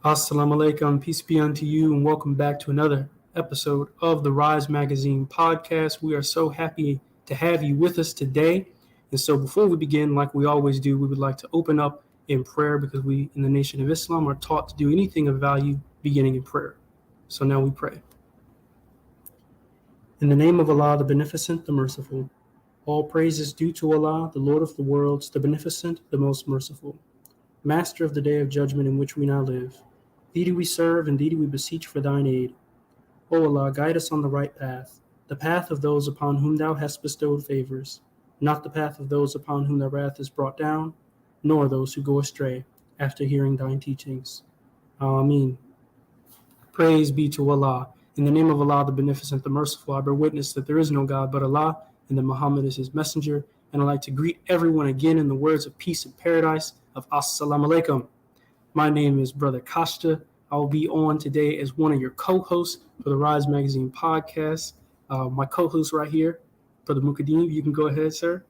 As-Salaam Alaikum, peace be unto you, and welcome back to another episode of the Rise Magazine podcast. We are so happy to have you with us today. And so, before we begin, like we always do, we would like to open up in prayer because we, in the Nation of Islam, are taught to do anything of value beginning in prayer. So, now we pray. In the name of Allah, the Beneficent, the Merciful, all praise is due to Allah, the Lord of the worlds, the Beneficent, the Most Merciful, Master of the Day of Judgment in which we now live. Thee do we serve, and thee do we beseech for thine aid. O Allah, guide us on the right path, the path of those upon whom thou hast bestowed favors, not the path of those upon whom thy wrath is brought down, nor those who go astray after hearing thine teachings. Ameen. Praise be to Allah. In the name of Allah, the Beneficent, the Merciful, I bear witness that there is no God but Allah, and that Muhammad is his messenger. And I'd like to greet everyone again in the words of peace and paradise of As-Salaam Alaikum. My name is Brother Costa. I will be on today as one of your co-hosts for the Rise Magazine podcast. My co-host right here, Brother Mukaddin, you can go ahead, sir.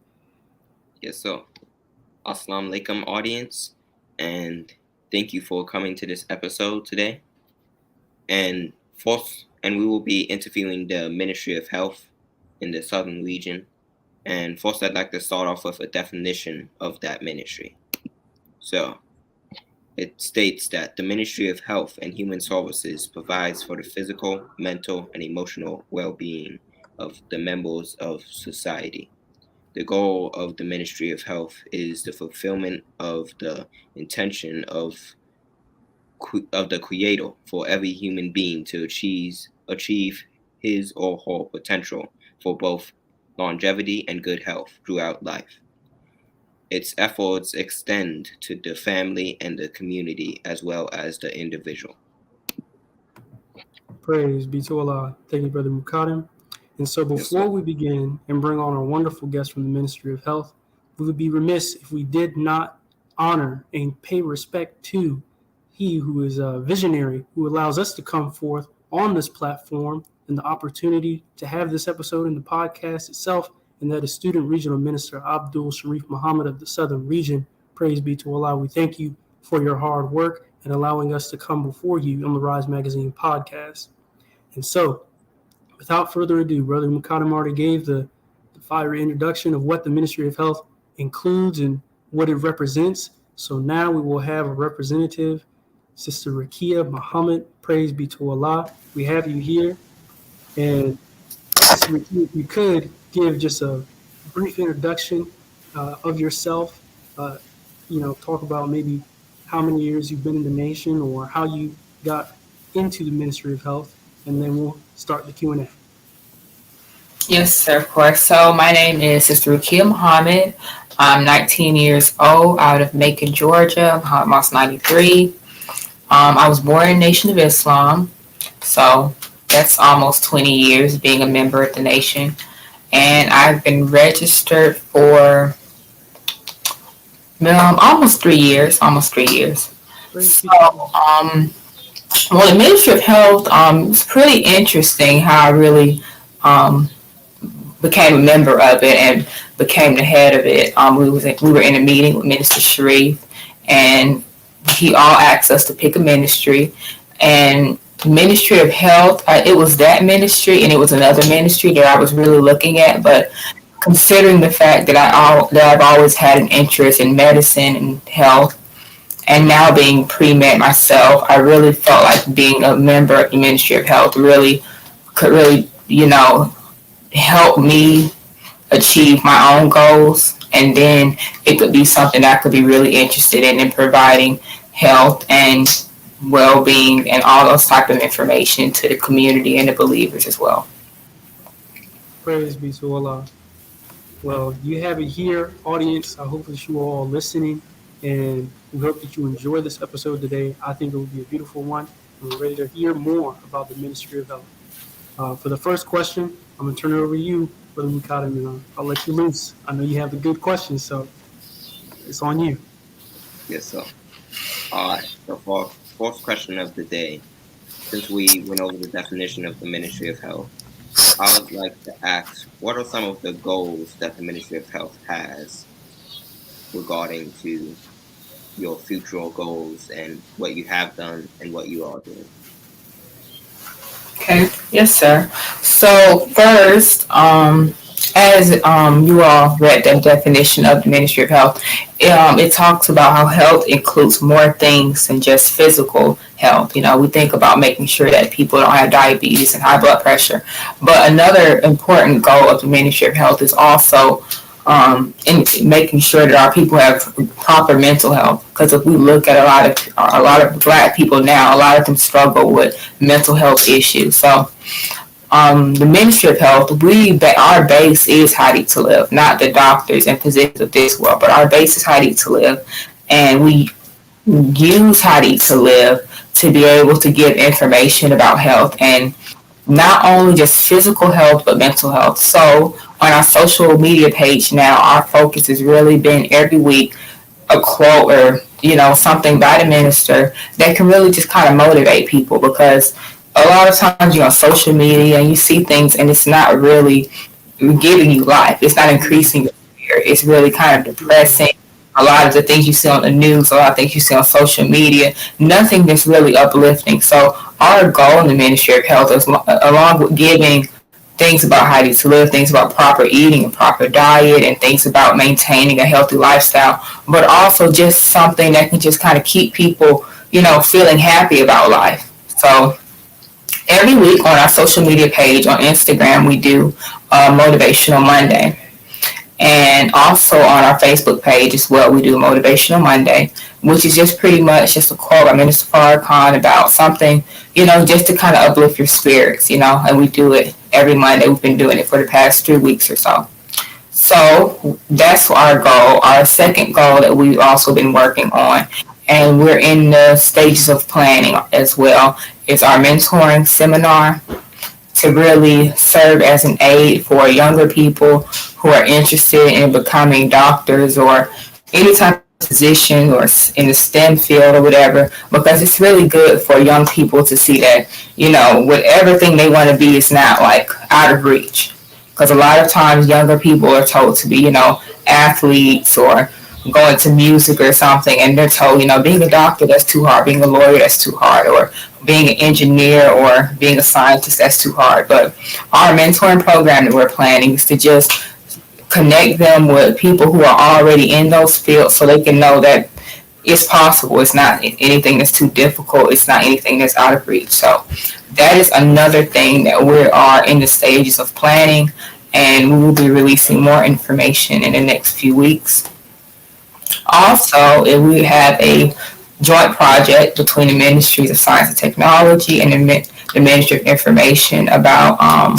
Yes, sir. As-Salaam Alaikum, audience, and thank you for coming to this episode today. And we will be interviewing the Ministry of Health in the Southern region. And first, I'd like to start off with a definition of that ministry. So, it states that the Ministry of Health and Human Services provides for the physical, mental, and emotional well-being of the members of society. The goal of the Ministry of Health is the fulfillment of the intention of the Creator for every human being to achieve his or her potential for both longevity and good health throughout life. Its efforts extend to the family and the community as well as the individual. Praise be to Allah. Thank you, Brother Mukaddin. And so before we begin and bring on our wonderful guest from the Ministry of Health, we would be remiss if we did not honor and pay respect to he who is a visionary, who allows us to come forth on this platform and the opportunity to have this episode in the podcast itself, and that is Student Regional Minister Abdul Sharrieff Muhammad of the Southern Region. Praise be to Allah. We thank you for your hard work and allowing us to come before you on the Rise Magazine podcast. And so, without further ado, Brother Mukaddam already gave the fiery introduction of what the Ministry of Health includes and what it represents. So now we will have a representative, Sister Rakia Muhammad. Praise be to Allah. We have you here. And Sister Rakia, if you could give just a brief introduction of yourself, talk about maybe how many years you've been in the nation or how you got into the Ministry of Health, and then we'll start the Q&A. Yes, sir, of course. So my name is Sister Rakia Muhammad. I'm 19 years old, out of Macon, Georgia. I'm almost 93. I was born in the Nation of Islam, so that's almost 20 years being a member of the nation. And I've been registered for almost 3 years. So, the Ministry of Health, it's pretty interesting how I really became a member of it and became the head of it. We were in a meeting with Minister Sharrieff, and he all asked us to pick a ministry. And Ministry of Health, it was that ministry, and it was another ministry that I was really looking at. But considering the fact that I've always had an interest in medicine and health, and now being pre-med myself, I really felt like being a member of the Ministry of Health could really, help me achieve my own goals. And then it could be something I could be really interested in providing health and well-being and all those type of information to the community and the believers as well. Praise be to Allah. Well, you have it here, audience. I hope that you are all listening, and we hope that you enjoy this episode today. I think it will be a beautiful one, and we're ready to hear more about the Ministry of Health. For the first question, I'm going to turn it over to you, Brother Mukaddam, and I'll let you loose. I know you have the good questions, so it's on you. Yes, sir. So for fourth question of the day, since we went over the definition of the Ministry of Health, I would like to ask, what are some of the goals that the Ministry of Health has regarding to your future goals and what you have done and what you are doing. Okay. Yes, sir. So first, as you all read the definition of the Ministry of Health, it talks about how health includes more things than just physical health. You know, we think about making sure that people don't have diabetes and high blood pressure, but another important goal of the Ministry of Health is also in making sure that our people have proper mental health. Because if we look at a lot of Black people now, a lot of them struggle with mental health issues. So the Ministry of Health, our base is Heidi to Live, not the doctors and physicians of this world, but our base is Heidi to Live, and we use Heidi to Live to be able to give information about health, and not only just physical health but mental health. So on our social media page now, our focus has really been every week a quote or something by the minister that can really just kind of motivate people, because a lot of times you're on social media and you see things and it's not really giving you life. It's not increasing your spirit. It's really kind of depressing. A lot of the things you see on the news, a lot of things you see on social media, nothing that's really uplifting. So our goal in the Ministry of Health is, along with giving things about how to live, things about proper eating and proper diet, and things about maintaining a healthy lifestyle, but also just something that can just kind of keep people, feeling happy about life. So every week on our social media page on Instagram, we do Motivational Monday. And also on our Facebook page as well, we do Motivational Monday, which is just pretty much just a quote by Minister Farrakhan about something, just to kind of uplift your spirits, and we do it every Monday. We've been doing it for the past 3 weeks or so. So that's our goal. Our second goal that we've also been working on, and we're in the stages of planning as well, is our mentoring seminar to really serve as an aid for younger people who are interested in becoming doctors or any type of position or in the STEM field or whatever, because it's really good for young people to see that, whatever thing they want to be is not like out of reach. Because a lot of times younger people are told to be, athletes or going to music or something, and they're told, being a doctor, that's too hard, being a lawyer, that's too hard, or being an engineer or being a scientist, that's too hard. But our mentoring program that we're planning is to just connect them with people who are already in those fields so they can know that it's possible. It's not anything that's too difficult. It's not anything that's out of reach. So that is another thing that we are in the stages of planning, and we will be releasing more information in the next few weeks. Also, we have a joint project between the Ministries of Science and Technology and the Ministry of Information about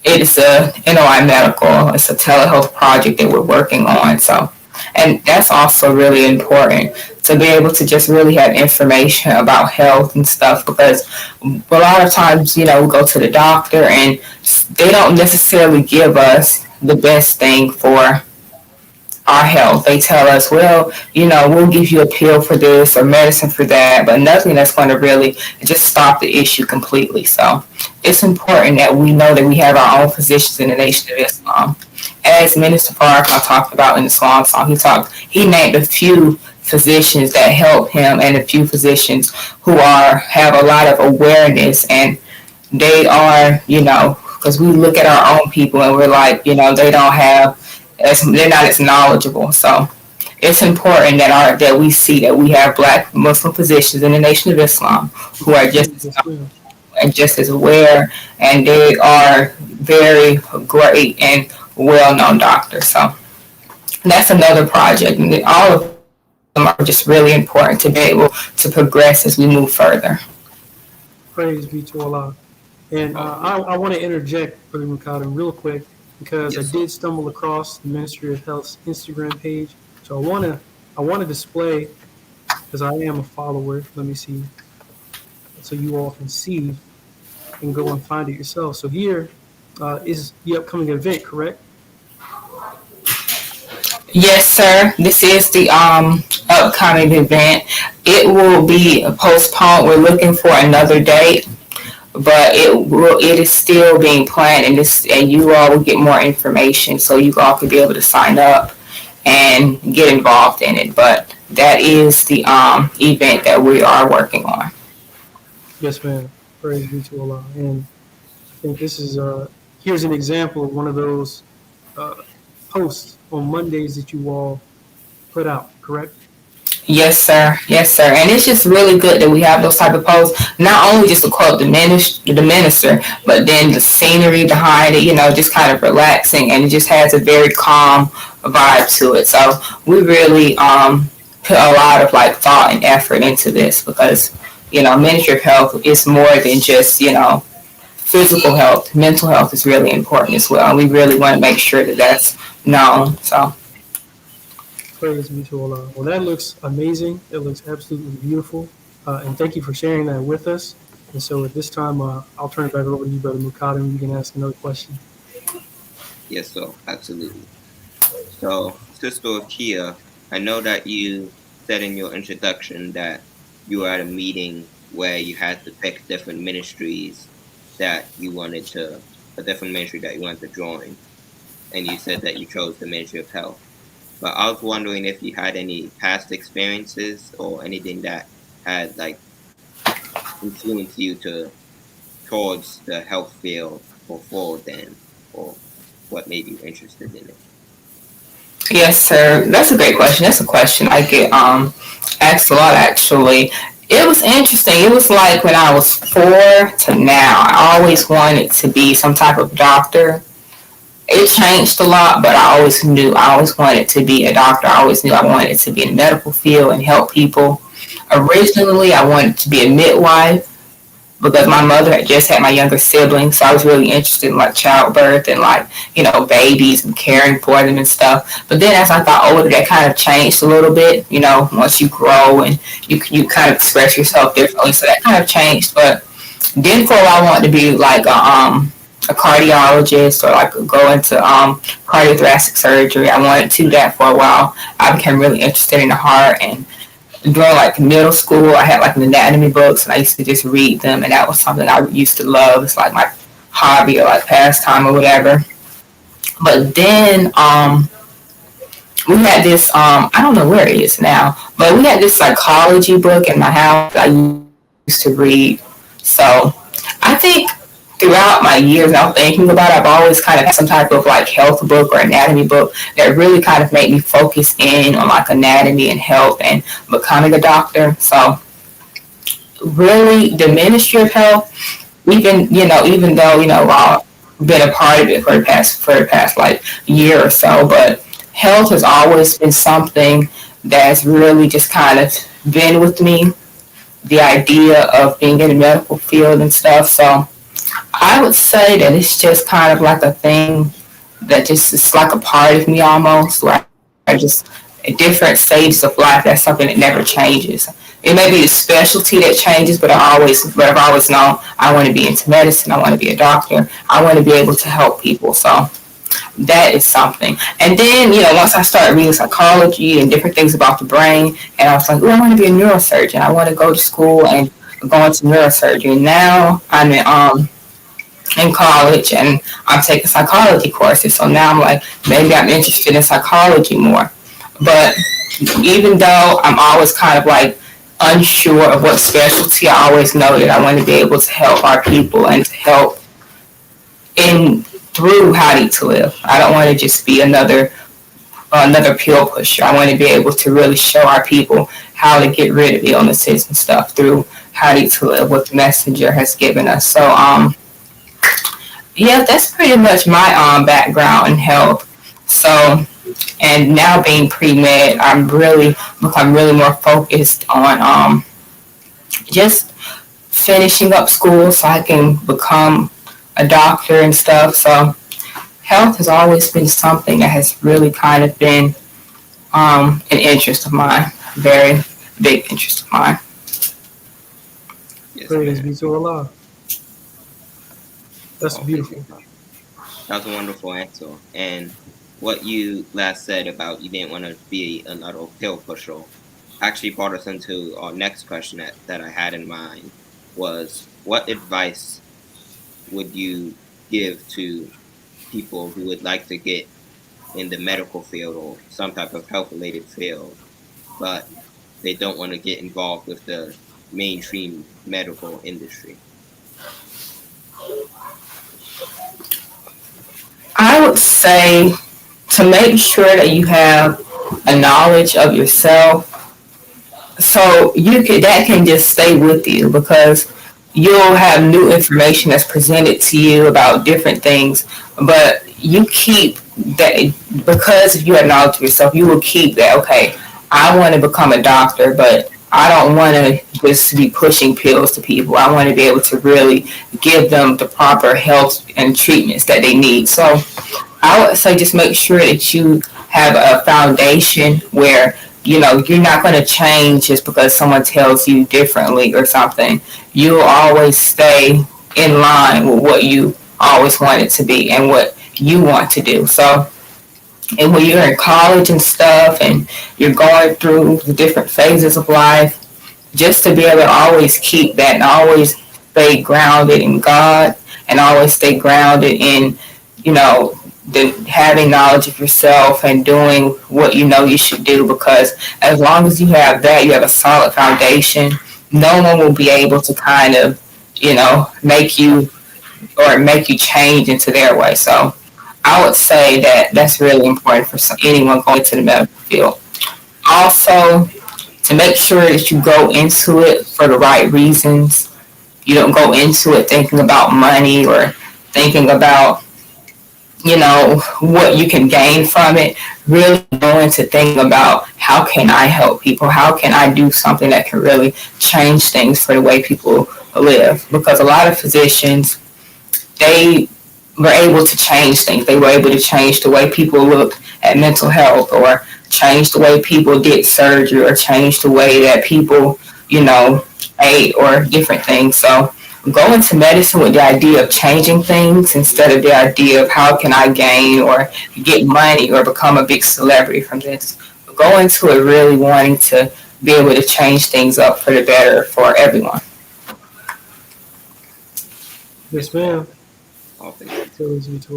it is a NOI Medical. It's a telehealth project that we're working on. So, and that's also really important to be able to just really have information about health and stuff, because a lot of times, we go to the doctor and they don't necessarily give us the best thing for our health. They tell us, well, we'll give you a pill for this or medicine for that, but nothing that's going to really just stop the issue completely. So it's important that we know that we have our own physicians in the Nation of Islam. As Minister Farrakhan talked about in the Swan Song, he named a few physicians that help him and a few physicians who have a lot of awareness, and they are, because we look at our own people and we're like, they don't have, they're not as knowledgeable. So it's important that we see that we have Black Muslim physicians in the Nation of Islam who are just as aware, and they are very great and well-known doctors. So that's another project, and all of them are just really important to be able to progress as we move further. Praise be to Allah. And I want to interject, Brother Mukaddam, real quick, because I did stumble across the Ministry of Health's Instagram page. So I want to display, because I am a follower. Let me see, so you all can see and go and find it yourself. So here is the upcoming event, correct? Yes, sir. This is the upcoming event. It will be postponed. We're looking for another date, but it is still being planned, and you all will get more information, so you all could be able to sign up and get involved in it. But that is the event that we are working on. Yes, ma'am. Praise be to Allah. And I think this is here's an example of one of those uh, posts on Mondays that you all put out, correct? Yes, sir. Yes, sir. And it's just really good that we have those type of posts. Not only just to quote the minister, but then the scenery behind it. Just kind of relaxing, and it just has a very calm vibe to it. So we really put a lot of like thought and effort into this because Ministry of Health is more than just physical health. Mental health is really important as well. And we really want to make sure that that's known. So. Praise be to Allah. Well, that looks amazing. It looks absolutely beautiful. And thank you for sharing that with us. And so at this time, I'll turn it back over to you, Brother Mukaddam. You can ask another question. Yes, so absolutely. So, Sister Kia, I know that you said in your introduction that you were at a meeting where you had to pick different ministries that you wanted to, a different ministry that you wanted to join. And you said that you chose the Ministry of Health. But I was wondering if you had any past experiences or anything that had like influenced you towards the health field before then, or what made you interested in it. Yes, sir. That's a great question. That's a question I get asked a lot, actually. It was interesting. It was like when I was 4 to now, I always wanted to be some type of doctor. It changed a lot, but I always knew I always wanted to be a doctor. I always knew I wanted to be in the medical field and help people. Originally, I wanted to be a midwife because my mother had just had my younger siblings, so I was really interested in like childbirth and like, babies and caring for them and stuff. But then as I got older, that kind of changed a little bit, once you grow and you kind of express yourself differently. So that kind of changed. But then for a while, I wanted to be like a cardiologist or like go into cardiothoracic surgery. I wanted to do that for a while. I became really interested in the heart, and during like middle school I had like anatomy books and I used to just read them, and that was something I used to love. It's like my hobby or like pastime or whatever. But then we had this I don't know where it is now, but we had this psychology book in my house that I used to read. So I think throughout my years now thinking about it, I've always kind of had some type of like health book or anatomy book that really kind of made me focus in on like anatomy and health and becoming a doctor. So really the Ministry of Health, even though I've been a part of it for the past like year or so, but health has always been something that's really just kind of been with me, the idea of being in the medical field and stuff. So I would say that it's just kind of like a thing that just is like a part of me almost, where I just, at different stages of life, that's something that never changes. It may be the specialty that changes, but I've always known I want to be into medicine. I want to be a doctor. I want to be able to help people. So that is something. And then, once I started reading psychology and different things about the brain, and I was like, I want to be a neurosurgeon. I want to go to school and go into neurosurgery. Now I'm in college and I'm taking psychology courses. So now I'm like, maybe I'm interested in psychology more. But even though I'm always kind of like unsure of what specialty, I always know that I want to be able to help our people and to help through How to Live. I don't want to just be another pill pusher. I want to be able to really show our people how to get rid of illnesses and stuff through How to Live, what the messenger has given us. So yeah, that's pretty much my background in health. So, and now being pre-med, I'm really more focused on just finishing up school so I can become a doctor and stuff. So health has always been something that has really kind of been an interest of mine, very big interest of mine. Yes, Praise be to Allah. That's beautiful. That was a wonderful answer. And what you last said about you didn't want to be another pill pusher actually brought us into our next question that I had in mind was, what advice would you give to people who would like to get in the medical field or some type of health-related field, but they don't want to get involved with the mainstream medical industry? I would say to make sure that you have a knowledge of yourself, so that can just stay with you, because you'll have new information that's presented to you about different things, but you keep that, because if you have knowledge of yourself, you will keep that. Okay, I want to become a doctor, but I don't want to just be pushing pills to people. I want to be able to really give them the proper health and treatments that they need. So I would say just make sure that you have a foundation where, you're not going to change just because someone tells you differently or something. You'll always stay in line with what you always wanted to be and what you want to do. So, and when you're in college and stuff and you're going through the different phases of life, just to be able to always keep that and always stay grounded in God and always stay grounded in, having knowledge of yourself and doing what you should do, because as long as you have that, you have a solid foundation. No one will be able to kind of, make you change into their way. So I would say that that's really important for anyone going to the medical field. Also, to make sure that you go into it for the right reasons. You don't go into it thinking about money or thinking about what you can gain from it. Really go into thinking about, how can I help people? How can I do something that can really change things for the way people live? Because a lot of physicians, they were able to change things. They were able to change the way people looked at mental health, or change the way people did surgery, or change the way that people, ate, or different things. So go into medicine with the idea of changing things instead of the idea of how can I gain or get money or become a big celebrity from this. Go into it really wanting to be able to change things up for the better for everyone. Yes, ma'am. Oh, thank you.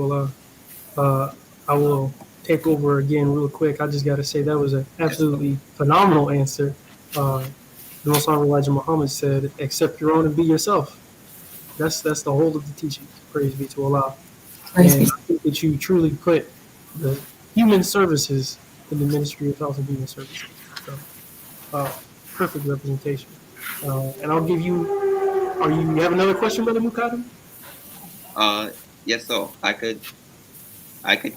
I will take over again real quick. I just got to say that was an absolutely phenomenal answer. The Most Honorable Elijah Muhammad said, "Accept your own and be yourself." That's the whole of the teaching. Praise be to Allah. And I think that you truly put the human services in the Ministry of Health and Human Services. So, perfect representation. And I'll give you. You have another question, Brother Mukaddam? Yes, so I could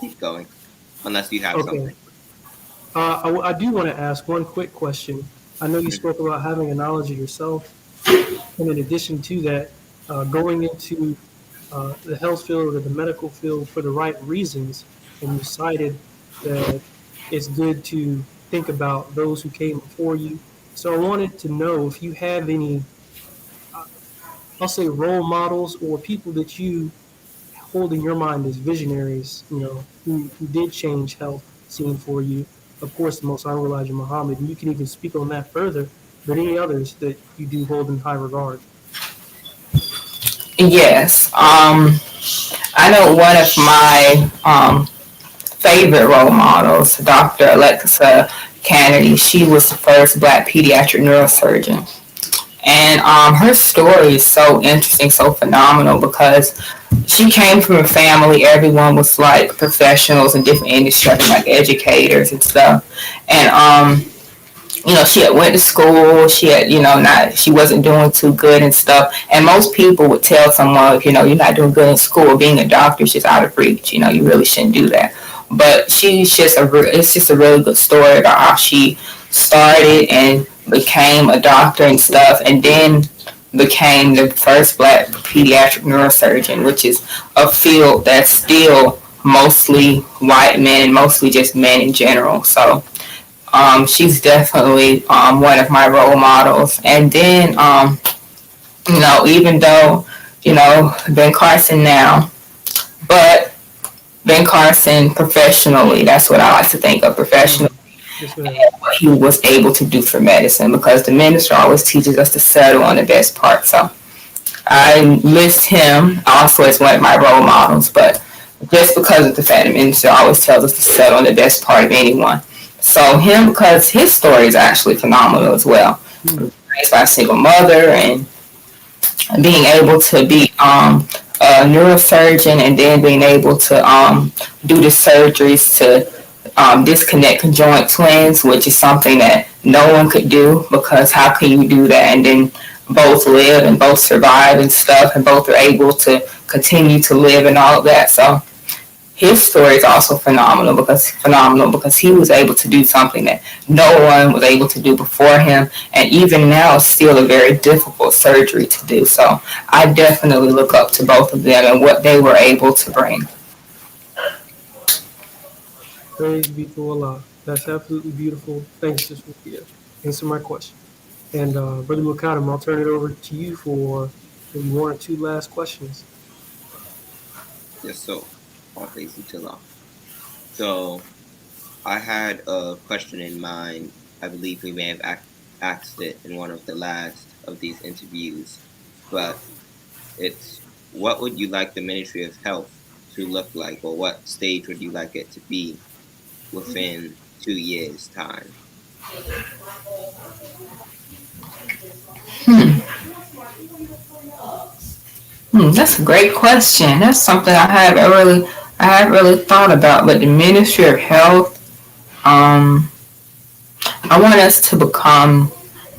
keep going, unless you have something. I do want to ask one quick question. I know you spoke about having a knowledge of yourself, and in addition to that, going into the health field or the medical field for the right reasons, and you cited that it's good to think about those who came before you. So I wanted to know if you have any, I'll say, role models or people that you hold in your mind as visionaries, who did change health scene for you. Of course, the Most Honorable Elijah Muhammad, and you can even speak on that further, but any others that you do hold in high regard. Yes. I know one of my favorite role models, Dr. Alexa Kennedy. She was the first Black pediatric neurosurgeon. And her story is so interesting, so phenomenal, because she came from a family, everyone was like professionals in different industries, like educators and stuff. And she had went to school, she had, she wasn't doing too good and stuff. And most people would tell someone, you're not doing good in school, being a doctor is just out of reach, you really shouldn't do that. But it's just a really good story about how she started and became a doctor and stuff, and then became the first Black pediatric neurosurgeon, which is a field that's still mostly white men and mostly just men in general. So she's definitely one of my role models. And then, even though, Ben Carson now, but Ben Carson professionally, that's what I like to think of, professionally, and what he was able to do for medicine, because the minister always teaches us to settle on the best part. So I list him also as one of my role models, but just because of the fact the minister always tells us to settle on the best part of anyone. So him, because his story is actually phenomenal as well. Raised by a single mother and being able to be a neurosurgeon and then being able to do the surgeries to disconnect conjoint twins, which is something that no one could do, because how can you do that and then both live and both survive and stuff, and both are able to continue to live and all of that. So his story is also phenomenal because he was able to do something that no one was able to do before him, and even now it's still a very difficult surgery to do. So I definitely look up to both of them and what they were able to bring. Praise be to Allah. That's absolutely beautiful. Thanks, Sister Rukia. Answer my question. And Brother Mukaddam, I'll turn it over to you for maybe one or two last questions. Yes, so all praise be to Allah. So I had a question in mind. I believe we may have asked it in one of the last of these interviews, but it's, what would you like the Ministry of Health to look like, or what stage would you like it to be within 2 years' time? That's a great question. That's something I haven't really thought about. But the Ministry of Health, I want us to become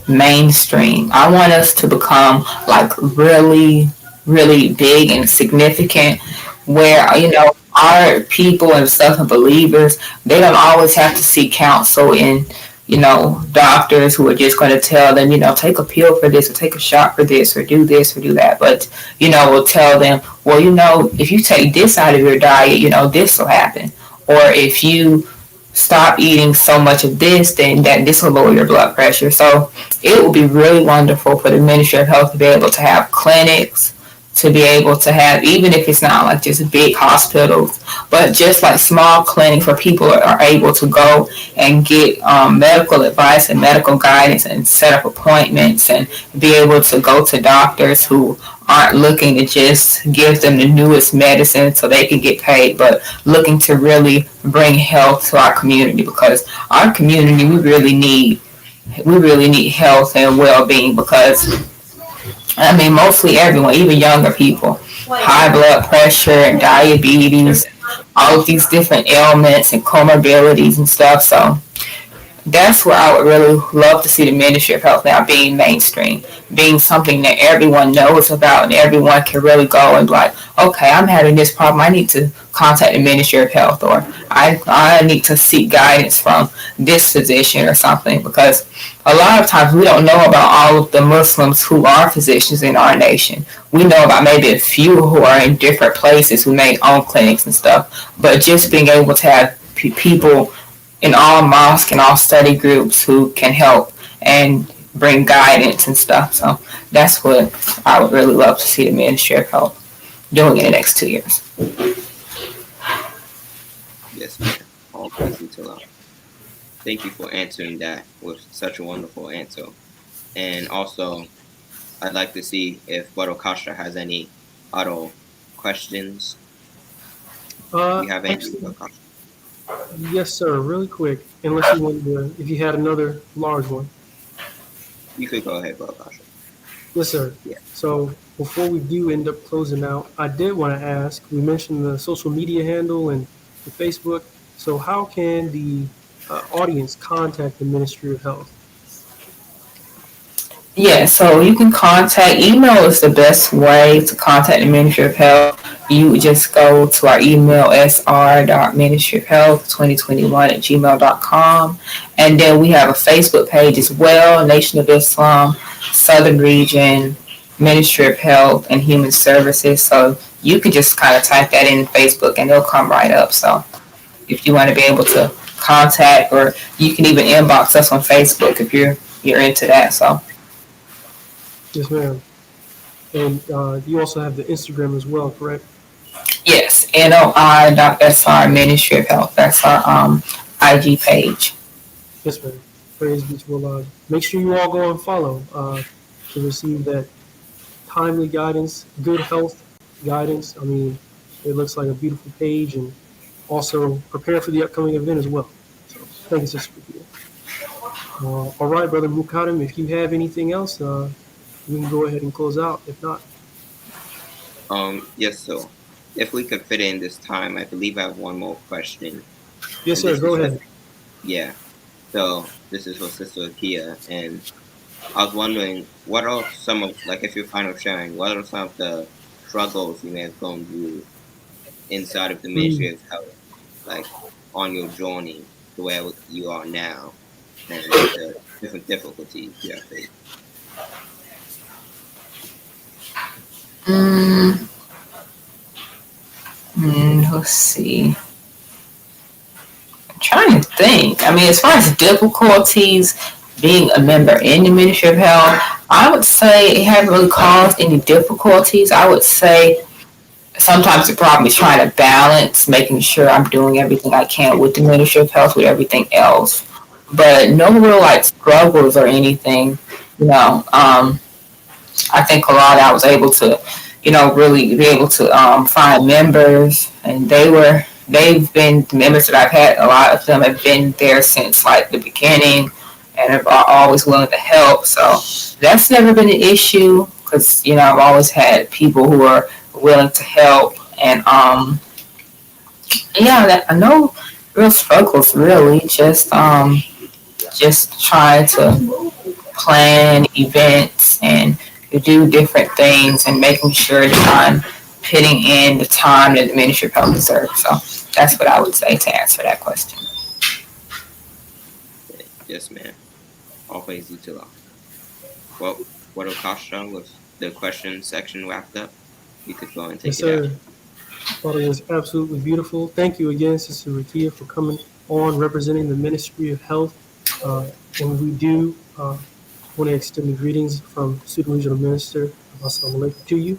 mainstream. I want us to become like really, really big and significant, where our people and stuff and believers, they don't always have to seek counsel in doctors who are just going to tell them, take a pill for this or take a shot for this or do that. But, we'll tell them, well, if you take this out of your diet, this will happen. Or if you stop eating so much of this, then this will lower your blood pressure. So it will be really wonderful for the Ministry of Health to be able to have clinics, to be able to have, even if it's not like just big hospitals, but just like small clinics where people are able to go and get medical advice and medical guidance and set up appointments and be able to go to doctors who aren't looking to just give them the newest medicine so they can get paid, but looking to really bring health to our community, because our community, we really need health and well-being, because mostly everyone, even younger people, high blood pressure and diabetes, all of these different ailments and comorbidities and stuff. So that's where I would really love to see the Ministry of Health now being mainstream, being something that everyone knows about and everyone can really go and be like, okay, I'm having this problem. I need to contact the Ministry of Health, or I need to seek guidance from this physician or something, because a lot of times we don't know about all of the Muslims who are physicians in our nation. We know about maybe a few who are in different places who may own clinics and stuff, but just being able to have people in all mosques and all study groups who can help and bring guidance and stuff. So that's what I would really love to see the Ministry of Health doing in the next 2 years. Yes, ma'am. All praise be to Allah. Thank you for answering that with such a wonderful answer. And also, I'd like to see if Brother Kasha has any other questions. Do you have any? Yes, sir. Really quick, unless you wanted to, if you had another large one. You could go ahead, Brother Kasha. Yes, sir. Yeah. So before we do end up closing out, I did want to ask, we mentioned the social media handle and the Facebook. So how can the audience contact the Ministry of Health? Yeah, so you can email is the best way to contact the Ministry of Health. You would just go to our email, sr.ministryofhealth2021@gmail.com. And then we have a Facebook page as well, Nation of Islam, Southern Region, Ministry of Health and Human Services. So you can just kind of type that in Facebook and it'll come right up. So if you want to be able to contact, or you can even inbox us on Facebook if you're into that. So. Yes, ma'am. And you also have the Instagram as well, correct? Yes, NOI.SR Ministry of Health. That's our IG page. Yes, ma'am. Praise be to Allah. Make sure you all go and follow to receive that timely guidance, good health guidance. It looks like a beautiful page, and also prepare for the upcoming event as well. So thank you, Sister Rakia. All right, Brother Mukaddam, if you have anything else, we can go ahead and close out. If not, yes. So, if we could fit in this time, I believe I have one more question. yes, sir. Go ahead. Yeah. So this is for Sister Akia, and I was wondering, what are some of, like, if you're final sharing, what are some of the struggles you may have gone through inside of the Ministry of Health, like on your journey to where you are now, and the different difficulties you have faced? Let's see. I'm trying to think. I mean, as far as difficulties being a member in the Ministry of Health, I would say it hasn't really caused any difficulties. I would say sometimes the problem is trying to balance, making sure I'm doing everything I can with the Ministry of Health with everything else. But no real like struggles or anything, I think a lot I was able to, really be able to find members, and they've been members that I've had. A lot of them have been there since like the beginning, and are always willing to help. So that's never been an issue because I've always had people who are willing to help, and no real struggles really. Just trying to plan events and do different things and making sure that I'm putting in the time that the Ministry of Health deserves. So that's what I would say to answer that question. Yes, ma'am. Always due to law. Well, what Akasha was the question section wrapped up. You could go and take it out. I thought it was absolutely beautiful. Thank you again, Sister Rakia, for coming on representing the Ministry of Health. And we do want to extend the greetings from Student Regional Minister As-Salaam Alaikum to you.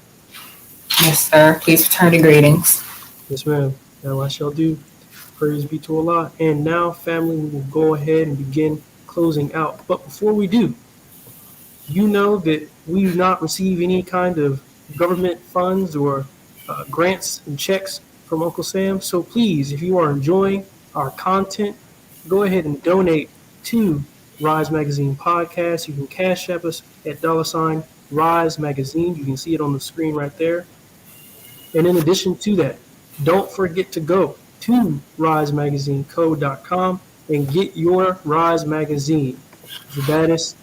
Yes, sir. Please return the greetings. Yes, ma'am. Now I shall do. Praise be to Allah. And now, family, we will go ahead and begin closing out. But before we do, you know that we do not receive any kind of government funds or grants and checks from Uncle Sam. So please, if you are enjoying our content, go ahead and donate to Rise Magazine Podcast. You can cash app us at $Rise Magazine. You can see it on the screen right there. And in addition to that, don't forget to go to risemagazineco.com and get your Rise Magazine, the baddest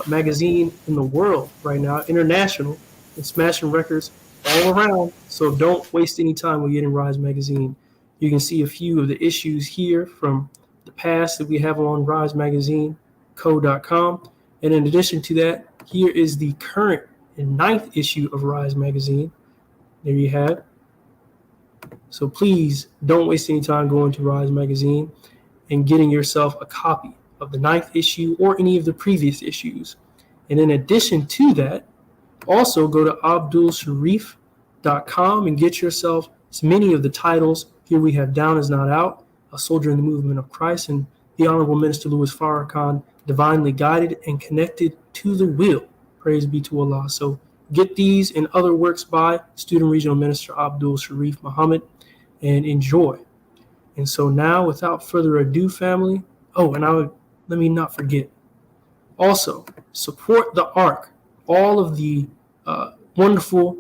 magazine in the world right now, international, and smashing records all around. So don't waste any time with getting Rise Magazine. You can see a few of the issues here from the past that we have on risemagazineco.com. And in addition to that, here is the current and 9th issue of Rise Magazine. There you have it. So please don't waste any time going to Rise Magazine and getting yourself a copy of the 9th issue or any of the previous issues. And in addition to that, also go to Sharrieff.com and get yourself as many of the titles. Here we have Down is Not Out, A Soldier in the Movement of Christ, and the Honorable Minister Louis Farrakhan, Divinely Guided and Connected to the Will. Praise be to Allah. So get these and other works by Student Regional Minister Abdul Sharrieff Muhammad and enjoy. And so now, without further ado, family, let me not forget. Also, support the ARC. All of the wonderful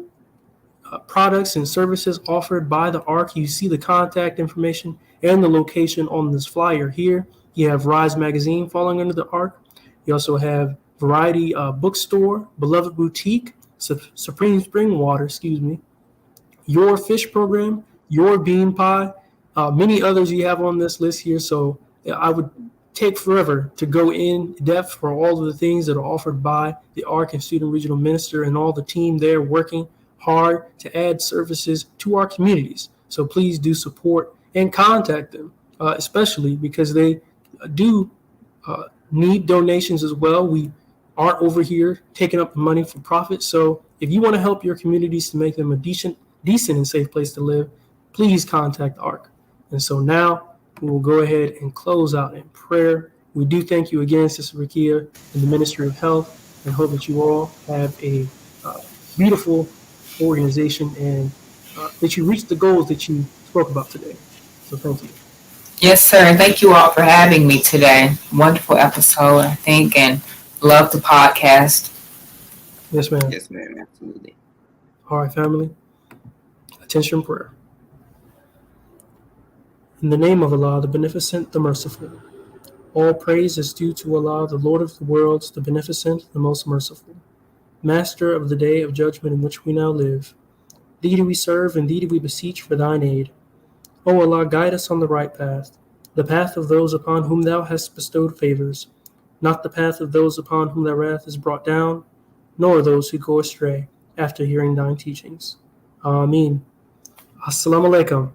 products and services offered by the ARC. You see the contact information and the location on this flyer here. You have Rise Magazine falling under the ARC. You also have Variety Bookstore, Beloved Boutique, Supreme Spring Water, Your Fish Program, Your Bean Pie, many others you have on this list here. So I would take forever to go in depth for all of the things that are offered by the ARC and Student Regional Minister and all the team there working hard to add services to our communities. So please do support and contact them, especially because they do need donations as well. We aren't over here taking up the money for profit. So if you want to help your communities to make them a decent and safe place to live, please contact ARC. And so now we will go ahead and close out in prayer. We do thank you again, Sister Rakia, and the Ministry of Health, and hope that you all have a beautiful organization and that you reach the goals that you spoke about today. So thank you. Yes, sir. And thank you all for having me today. Wonderful episode, I think, and love the podcast. Yes, ma'am. Yes, ma'am. Absolutely. All right, family. Attention prayer. In the name of Allah, the Beneficent, the Merciful. All praise is due to Allah, the Lord of the worlds, the Beneficent, the Most Merciful. Master of the day of judgment in which we now live. Thee do we serve, and thee do we beseech for thine aid. O Allah, guide us on the right path, the path of those upon whom thou hast bestowed favors, not the path of those upon whom thy wrath is brought down, nor those who go astray after hearing thine teachings. Ameen. As-Salaam Alaikum.